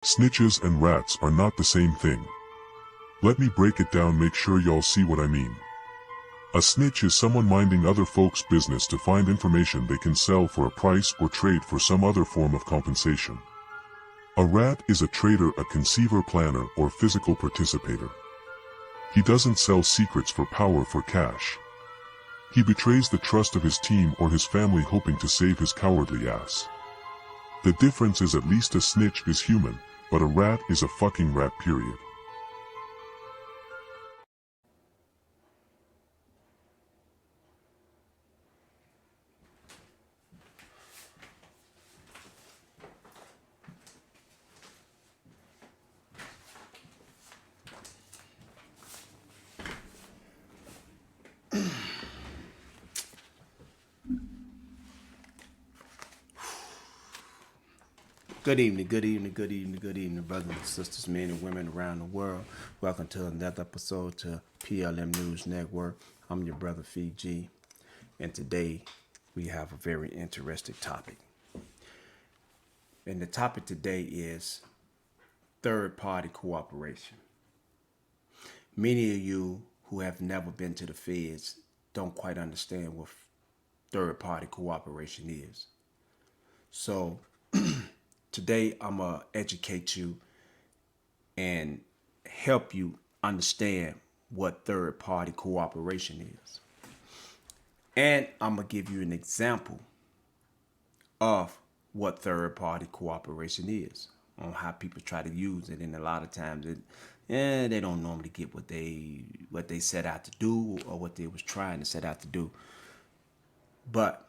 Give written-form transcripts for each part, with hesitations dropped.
Snitches and rats are not the same thing. Let me break it down, make sure y'all see what I mean. A snitch is someone minding other folks' business to find information they can sell for a price or trade for some other form of compensation. A rat is a trader, a conceiver, planner, or physical participator. He doesn't sell secrets for power, for cash. He betrays the trust of his team or his family, hoping to save his cowardly ass. The difference is at least a snitch is human, but a rat is a fucking rat, period. Good evening, brothers and sisters, men and women around the world. Welcome to another episode to PLM News Network. I'm your brother Fiji, and today we have a very interesting topic. And the topic today is third-party cooperation. Many of you who have never been to the feds don't quite understand what third-party cooperation is. So today, I'm going to educate you and help you understand what third-party cooperation is. And I'm going to give you an example of what third-party cooperation is, on how people try to use it. And a lot of times, they don't normally get what they set out to do or what they was trying to set out to do. But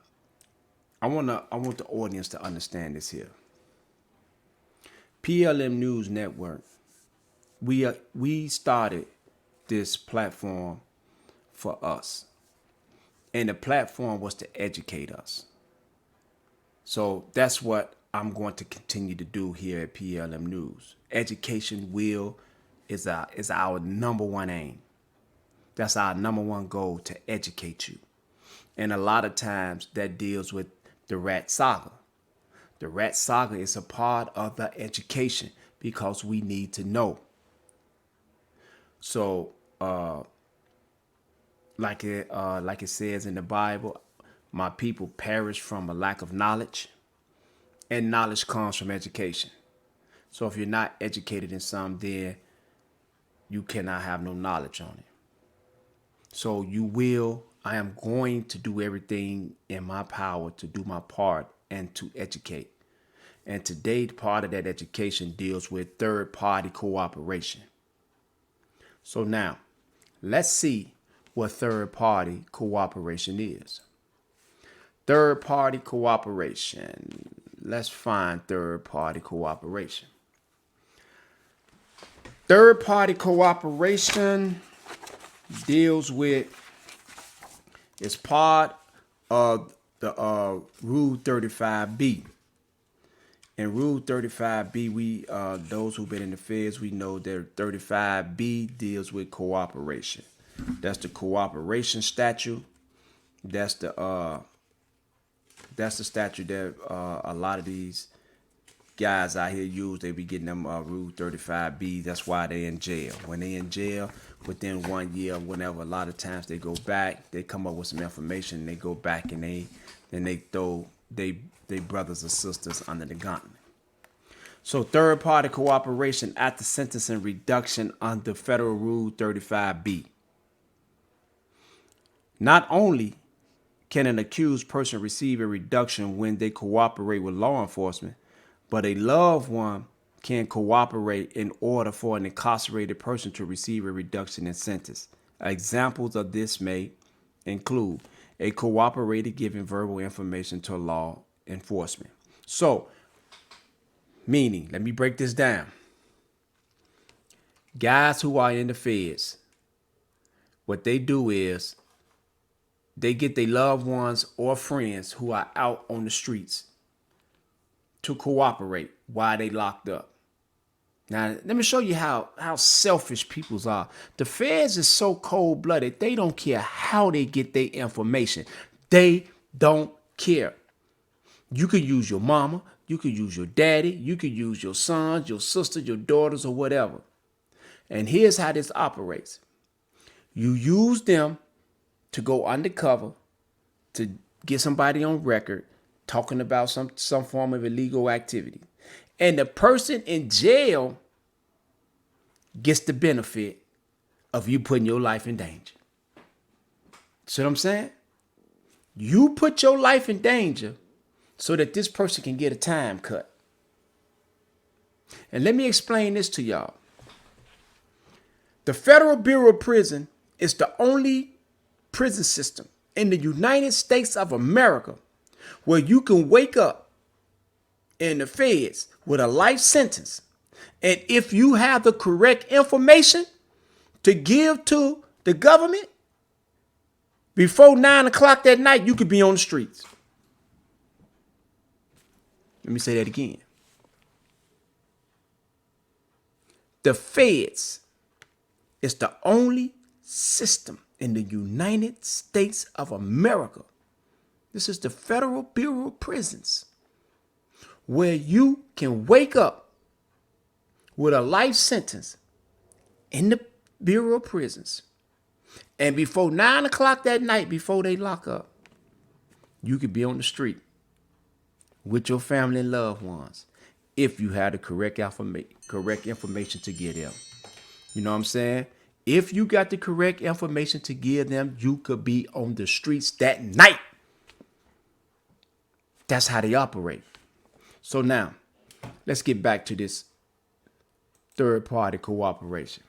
I want the audience to understand this here. PLM News Network, we started this platform for us. And the platform was to educate us. So that's what I'm going to continue to do here at PLM News. Education is our number one aim. That's our number one goal, to educate you. And a lot of times that deals with the Rat Saga. The Rat Saga is a part of the education because we need to know. So, like it says in the Bible, my people perish from a lack of knowledge, and knowledge comes from education. So if you're not educated in something, then you cannot have no knowledge on it. So I am going to do everything in my power to do my part and to educate. And today, part of that education deals with third-party cooperation. So now, let's see what third-party cooperation is. Third-party cooperation. Let's find third-party cooperation. Third-party cooperation deals with, it's part of the Rule 35B. In Rule 35B, we those who've been in the feds, we know that 35B deals with cooperation. That's the cooperation statute. That's the statute that a lot of these guys out here use. They be getting them Rule 35B. That's why they in jail. When they in jail, within 1 year, whenever, a lot of times they go back, they come up with some information, and they go back and they throw they brothers or sisters under the gun. So third-party cooperation after sentencing reduction under Federal Rule 35B. Not only can an accused person receive a reduction when they cooperate with law enforcement, but a loved one can cooperate in order for an incarcerated person to receive a reduction in sentence. Examples of this may include a cooperator giving verbal information to law enforcement. So, meaning, let me break this down. Guys who are in the feds, what they do is they get their loved ones or friends who are out on the streets to cooperate while they locked up. Now, let me show you how selfish peoples are. The feds is so cold-blooded, they don't care how they get their information. They don't care. You could use your mama, You could use your daddy. You could use your sons, your sisters, your daughters, or whatever. And here's how this operates. You use them to go undercover to get somebody on record talking about some form of illegal activity. And the person in jail gets the benefit of you putting your life in danger. See what I'm saying? You put your life in danger so that this person can get a time cut. And let me explain this to y'all. The Federal Bureau of Prison is the only prison system in the United States of America where you can wake up in the feds with a life sentence. And if you have the correct information to give to the government, before 9 o'clock that night, you could be on the streets. Let me say that again. The feds is the only system in the United States of America. This is the Federal Bureau of Prisons, where you can wake up with a life sentence in the Bureau of Prisons. And before 9 o'clock that night, before they lock up, you could be on the street with your family and loved ones if you had the correct information to give them. You know what I'm saying? If you got the correct information to give them, you could be on the streets that night. That's how they operate. So now, let's get back to this third-party cooperation.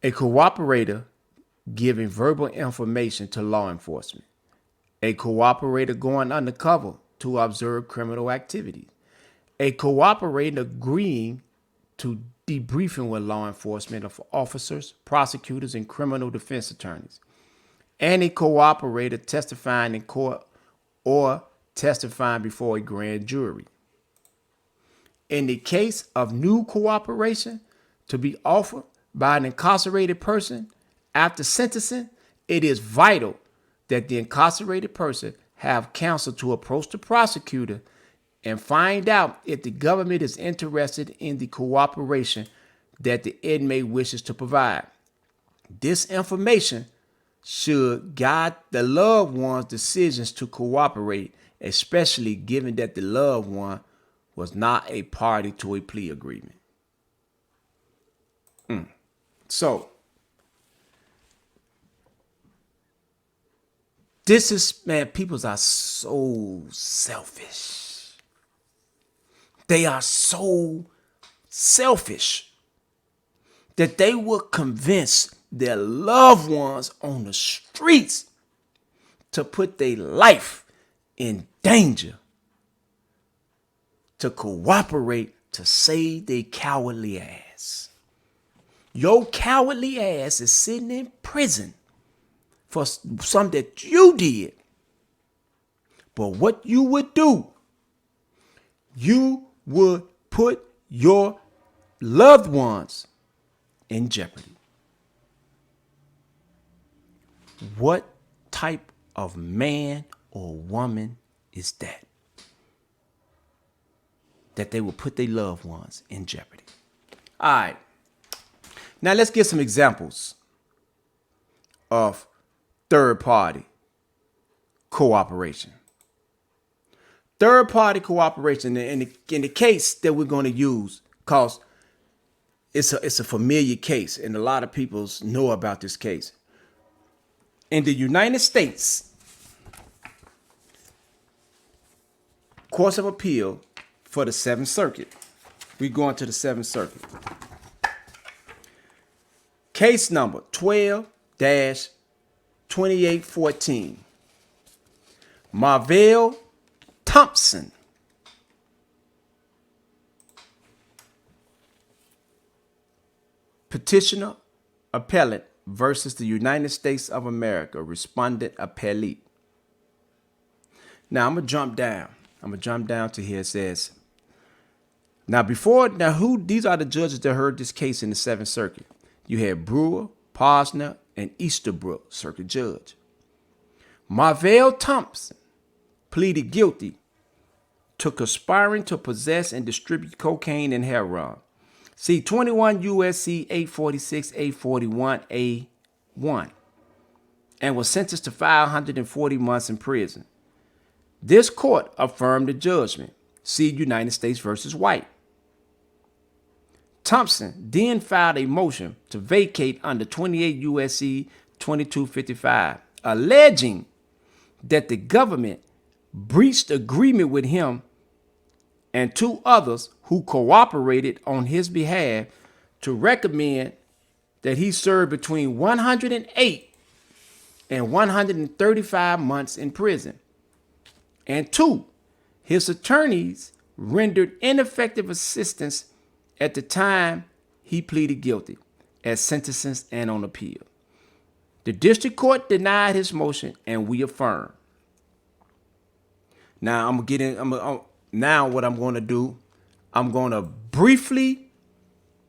A cooperator giving verbal information to law enforcement. A cooperator going undercover to observe criminal activity. A cooperator agreeing to debriefing with law enforcement of officers, prosecutors, and criminal defense attorneys. And a cooperator testifying in court or testifying before a grand jury. In the case of new cooperation to be offered by an incarcerated person after sentencing, it is vital that the incarcerated person have counsel to approach the prosecutor and find out if the government is interested in the cooperation that the inmate wishes to provide. This information should guide the loved one's decisions to cooperate, especially given that the loved one was not a party to a plea agreement. So, this is, man, people are so selfish. They are so selfish that they will convince their loved ones on the streets to put their life in danger to cooperate to save their cowardly ass. Your cowardly ass is sitting in prison for something that you did. But what you would do, you would put your loved ones in jeopardy. What type of man or woman is that? That they will put their loved ones in jeopardy. All right. Now let's get some examples of third-party cooperation. Third-party cooperation in the case that we're going to use, because it's a familiar case, and a lot of people know about this case. In the United States, Courts of Appeal for the Seventh Circuit. We're going to the Seventh Circuit. Case number 12-2814. Marvell Thompson. Petitioner appellate versus the United States of America. Respondent appellee. Now I'm gonna jump down. To here. It says, these are the judges that heard this case in the Seventh Circuit. You had Brewer, Posner, and Easterbrook, circuit judge. Marvell Thompson pleaded guilty to conspiring to possess and distribute cocaine and heroin. See 21 USC 846 841 A1, and was sentenced to 540 months in prison. This court affirmed the judgment. See United States versus White. Thompson then filed a motion to vacate under 28 USC 2255, alleging that the government breached agreement with him and two others who cooperated on his behalf to recommend that he serve between 108 and 135 months in prison. And two, his attorneys rendered ineffective assistance at the time he pleaded guilty, at sentencing and on appeal. The district court denied his motion, and we affirm. Now I'm gonna get in. Now what I'm going to do, I'm going to briefly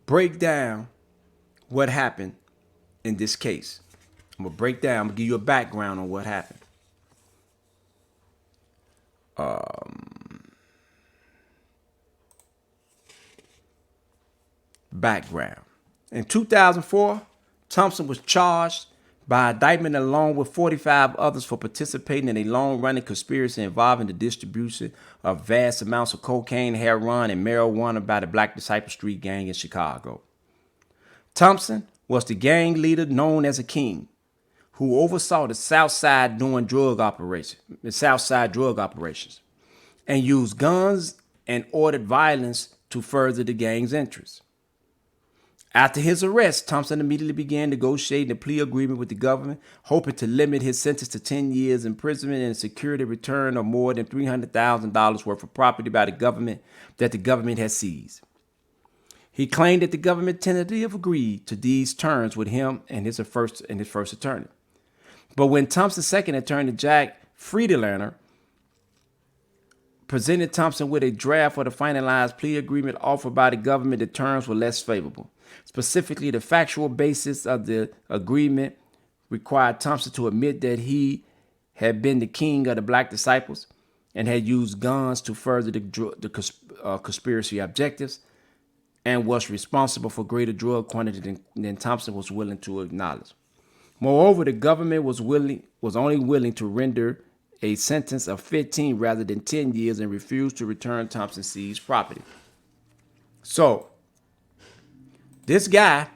break down what happened in this case. I'm gonna break down. I'm gonna give you a background on what happened. Background. In 2004, Thompson was charged by indictment along with 45 others for participating in a long-running conspiracy involving the distribution of vast amounts of cocaine, heroin, and marijuana by the Black Disciple Street Gang in Chicago. Thompson was the gang leader known as a King, who oversaw the Southside drug operations, and used guns and ordered violence to further the gang's interests. After his arrest, Thompson immediately began negotiating a plea agreement with the government, hoping to limit his sentence to 10 years imprisonment and secure the return of more than $300,000 worth of property by the government that the government had seized. He claimed that the government tentatively agreed to these terms with him and his first attorney. But when Thompson's second attorney, Jack Friedlander, presented Thompson with a draft for the finalized plea agreement offered by the government, the terms were less favorable. Specifically, the factual basis of the agreement required Thompson to admit that he had been the king of the Black Disciples and had used guns to further the conspiracy objectives, and was responsible for greater drug quantity than Thompson was willing to acknowledge. Moreover, the government was only willing to render a sentence of 15 rather than 10 years and refused to return Thompson's seized property. So, this guy,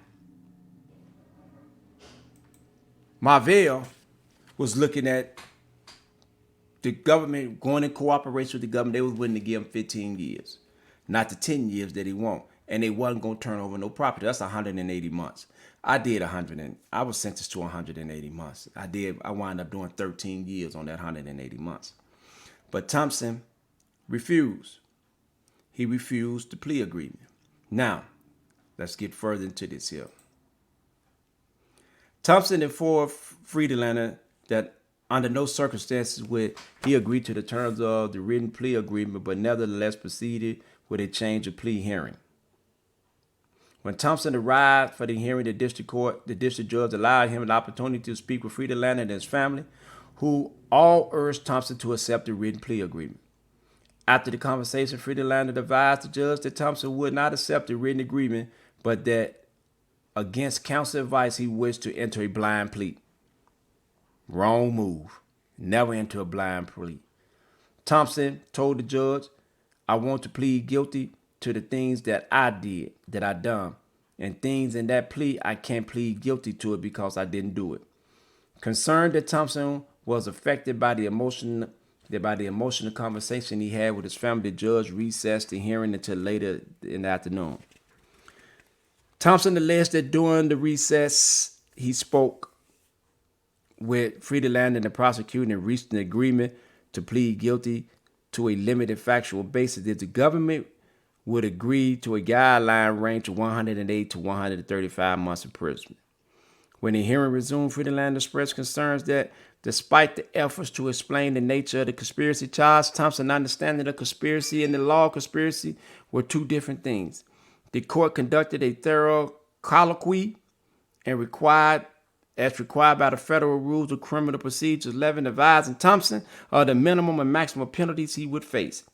Marvell, was looking at the government going in cooperation with the government. They was willing to give him 15 years, not the 10 years that he want. And they wasn't going to turn over no property. That's 180 months. I was sentenced to 180 months. I wound up doing 13 years on that 180 months. But Thompson refused. He refused the plea agreement. Now, let's get further into this here. Thompson informed Friedlander that under no circumstances would he agree to the terms of the written plea agreement, but nevertheless proceeded with a change of plea hearing. When Thompson arrived for the hearing, the district judge allowed him an opportunity to speak with Friedlander and his family, who all urged Thompson to accept the written plea agreement. After the conversation, Friedlander advised the judge that Thompson would not accept the written agreement, but that against counsel advice, he wished to enter a blind plea. Wrong move. Never enter a blind plea. Thompson told the judge, "I want to plead guilty to the things that I did, that I done, and things in that plea I can't plead guilty to it because I didn't do it." Concerned that Thompson was affected by the emotional conversation he had with his family, the judge recessed the hearing until later in the afternoon. Thompson alleged that during the recess, he spoke with Friedlander and the prosecutor and reached an agreement to plead guilty to a limited factual basis that the government would agree to a guideline range of 108 to 135 months imprisonment. When the hearing resumed, Friedlander expressed concerns that despite the efforts to explain the nature of the conspiracy charge, Thompson's understanding of conspiracy and the law of conspiracy were two different things. The court conducted a thorough colloquy and required by the federal rules of criminal procedures 11, advising Thompson of the minimum and maximum penalties he would face.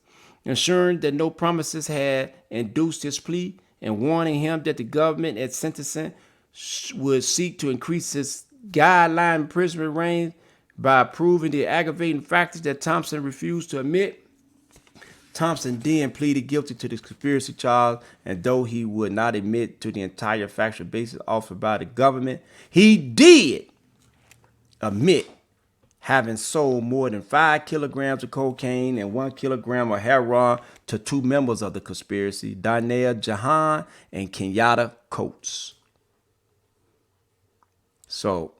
ensuring that no promises had induced his plea and warning him that the government at sentencing would seek to increase his guideline imprisonment range by proving the aggravating factors that Thompson refused to admit. Thompson then pleaded guilty to the conspiracy charge, and though he would not admit to the entire factual basis offered by the government, he did admit having sold more than 5 kilograms of cocaine and 1 kilogram of heroin to 2 members of the conspiracy, Daniel Jahan and Kenyatta Coates. So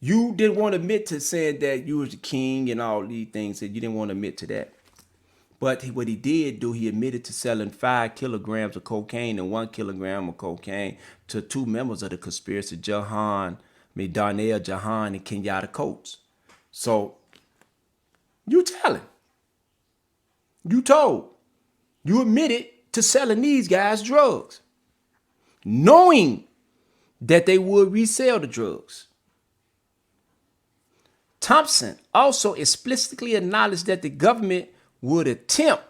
you didn't want to admit to saying that you was the king and all these things, and you didn't want to admit to that. But what he did do, he admitted to selling 5 kilograms of cocaine and 1 kilogram of cocaine to 2 members of the conspiracy, Darnell Jahan and Kenyatta Coates. So you telling, you told, you admitted to selling these guys drugs, knowing that they would resell the drugs. Thompson also explicitly acknowledged that the government would attempt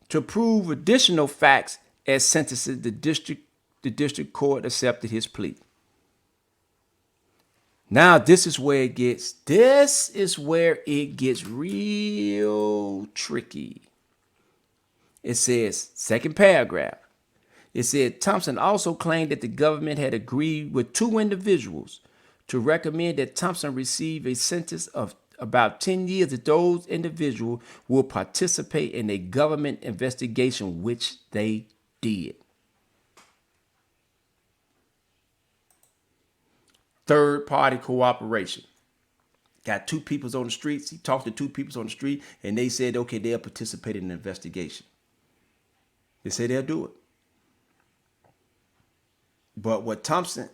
to prove additional facts at sentencing. The district court accepted his plea. Now this is where it gets real tricky. It says, second paragraph, it said Thompson also claimed that the government had agreed with 2 individuals to recommend that Thompson receive a sentence of about 10 years if those individuals will participate in a government investigation, which they did. Third party cooperation. Got 2 people on the streets. He talked to 2 people on the street and they said, okay, they'll participate in an investigation. They say they'll do it. But what Thompson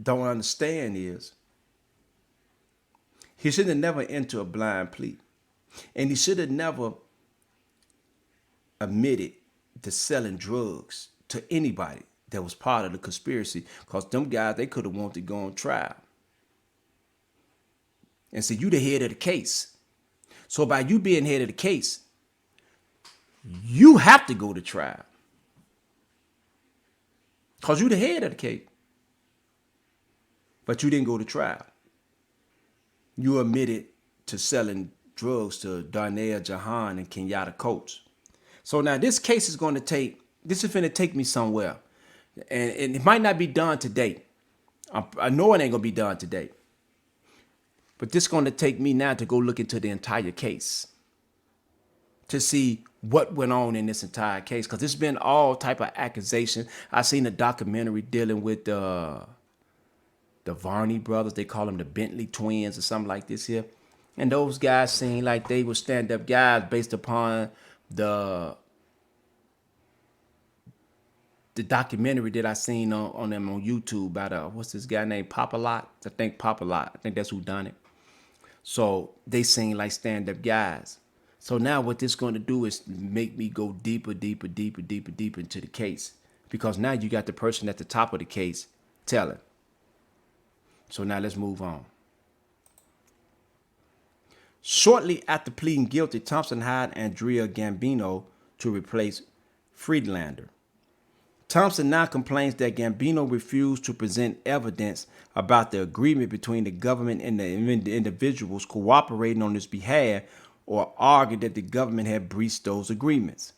don't understand is he should have never entered a blind plea. And he should have never admitted to selling drugs to anybody that was part of the conspiracy, because them guys, they could have wanted to go on trial. And so you the head of the case. So by you being head of the case, you have to go to trial. Because you the head of the case. But you didn't go to trial. You admitted to selling drugs to Darnell Jahan and Kenyatta Coates. So now this case is going to take me somewhere. And it might not be done today. I know it ain't going to be done today. But this is going to take me now to go look into the entire case, to see what went on in this entire case. Because there's been all type of accusations. I seen a documentary dealing with the Varney brothers. They call them the Bentley twins or something like this here. And those guys seem like they were stand-up guys based upon the documentary that I seen on them on YouTube about what's this guy named Papalot? I think Papalot. I think that's who done it. So they seem like stand-up guys. So now what this going to do is make me go deeper into the case. Because now you got the person at the top of the case telling. So now let's move on. Shortly after pleading guilty, Thompson hired Andrea Gambino to replace Friedlander. Thompson now complains that Gambino refused to present evidence about the agreement between the government and the individuals cooperating on his behalf, or argued that the government had breached those agreements.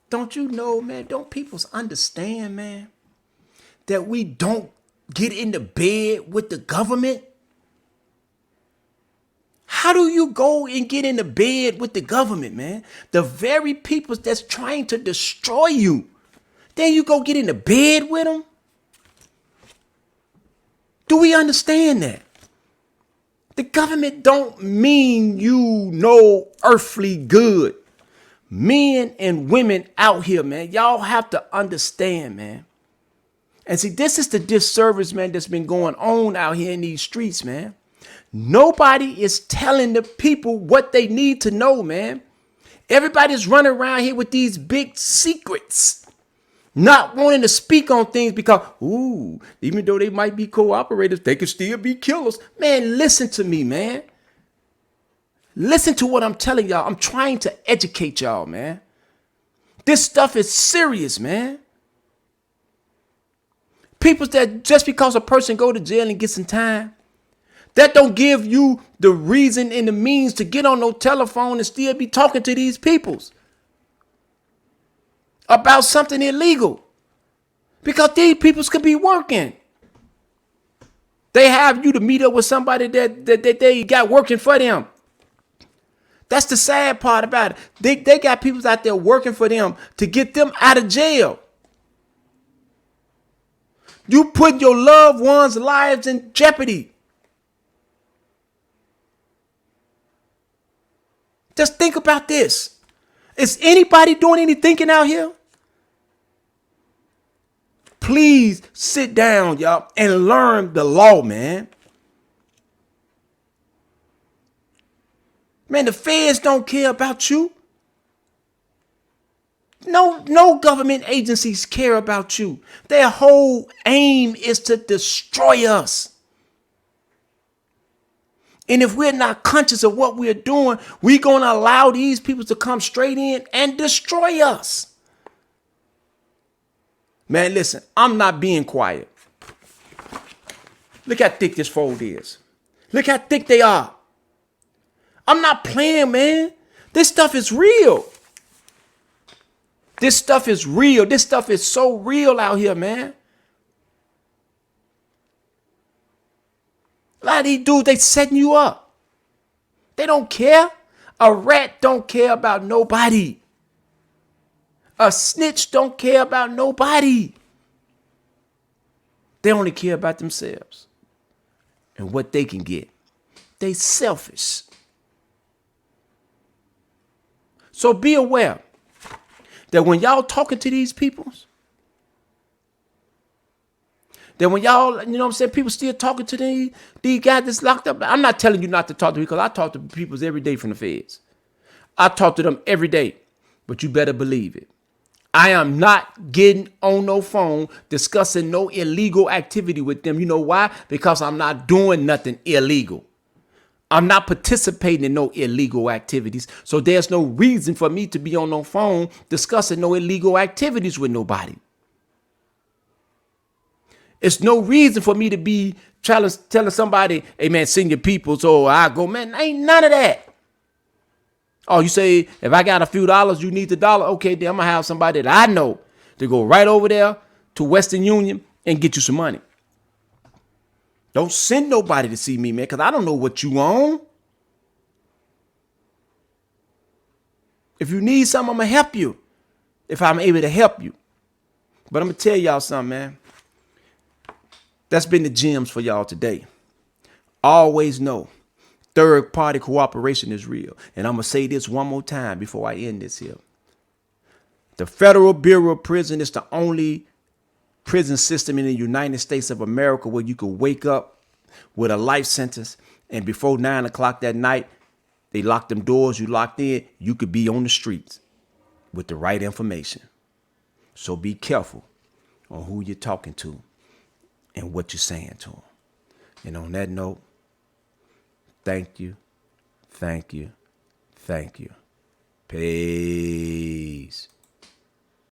Don't you know, man? Don't people understand, man, that we don't get into bed with the government? How do you go and get into bed with the government, man? The very people that's trying to destroy you. Then you go get into bed with them? Do we understand that? The government don't mean you no earthly good. Men and women out here, man, y'all have to understand, man. And see, this is the disservice, man, that's been going on out here in these streets, man. Nobody is telling the people what they need to know, man. Everybody's running around here with these big secrets, not wanting to speak on things because, even though they might be cooperators, they could still be killers. Man, listen to me, man. Listen to what I'm telling y'all. I'm trying to educate y'all, man. This stuff is serious, man. People that just because a person go to jail and get some time, that don't give you the reason and the means to get on no telephone and still be talking to these peoples about something illegal. Because these peoples could be working. They have you to meet up with somebody that they got working for them. That's the sad part about it. They got people out there working for them to get them out of jail. You put your loved ones' lives in jeopardy. Just think about this. Is anybody doing any thinking out here? Please sit down, y'all, and learn the law, man. Man, the feds don't care about you. No government agencies care about you. Their whole aim is to destroy us. And if we're not conscious of what we're doing, we're going to allow these people to come straight in and destroy us. Man, listen, I'm not being quiet. Look how thick this fold is. Look how thick they are. I'm not playing, man. This stuff is real. This stuff is real. This stuff is so real out here, man. A lot of these dudes, they setting you up. They don't care. A rat don't care about nobody. A snitch don't care about nobody. They only care about themselves and what they can get. They selfish. So be aware that when y'all talking to these peoples, that when y'all, you know what I'm saying, people still talking to these guys that's locked up. I'm not telling you not to talk to me because I talk to people every day from the feds. I talk to them every day, but you better believe it. I am not getting on no phone discussing no illegal activity with them. You know why? Because I'm not doing nothing illegal. I'm not participating in no illegal activities. So there's no reason for me to be on no phone discussing no illegal activities with nobody. It's no reason for me to be telling somebody, hey man, send your people so I go, man, ain't none of that. Oh, you say, if I got a few dollars, you need the dollar. Okay, then I'm going to have somebody that I know to go right over there to Western Union and get you some money. Don't send nobody to see me, man, because I don't know what you own. If you need something, I'm going to help you. If I'm able to help you. But I'm going to tell y'all something, man. That's been the gems for y'all today. Always know. Third party cooperation is real. And I'm going to say this one more time before I end this here. The Federal Bureau of Prison is the only prison system in the United States of America where you could wake up with a life sentence and before 9 o'clock that night, they lock them doors, you locked in, you could be on the streets with the right information. So be careful on who you're talking to and what you're saying to them. And on that note, thank you, thank you, thank you. Peace.